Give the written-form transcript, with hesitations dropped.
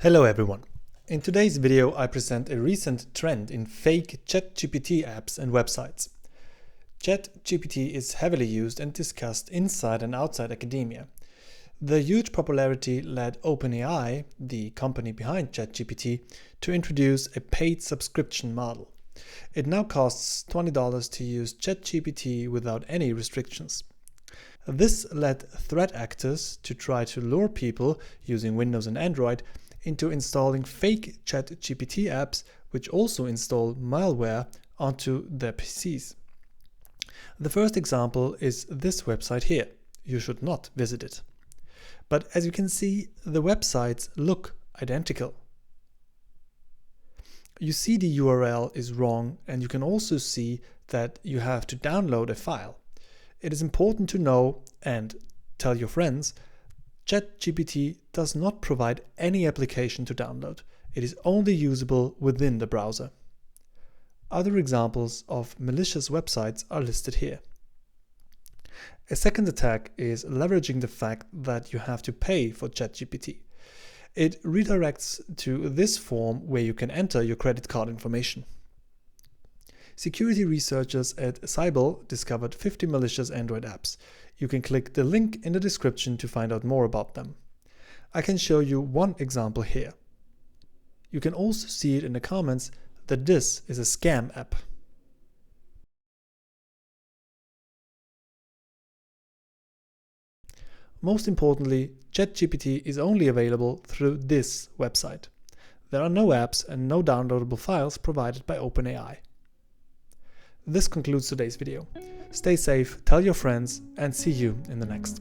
Hello everyone. In today's video I present a recent trend in fake ChatGPT apps and websites. ChatGPT is heavily used and discussed inside and outside academia. The huge popularity led OpenAI, the company behind ChatGPT, to introduce a paid subscription model. It now costs $20 to use ChatGPT without any restrictions. This led threat actors to try to lure people using Windows and Android into installing fake ChatGPT apps, which also install malware onto their PCs. The first example is this website here. You should not visit it. But as you can see, the websites look identical. You see the URL is wrong, and you can also see that you have to download a file. It is important to know and tell your friends ChatGPT does not provide any application to download. It is only usable within the browser. Other examples of malicious websites are listed here. A second attack is leveraging the fact that you have to pay for ChatGPT. It redirects to this form where you can enter your credit card information. Security researchers at Cybel discovered 50 malicious Android apps. You can click the link in the description to find out more about them. I can show you one example here. You can also see it in the comments that this is a scam app. Most importantly, ChatGPT is only available through this website. There are no apps and no downloadable files provided by OpenAI. This concludes today's video. Stay safe, tell your friends, and see you in the next.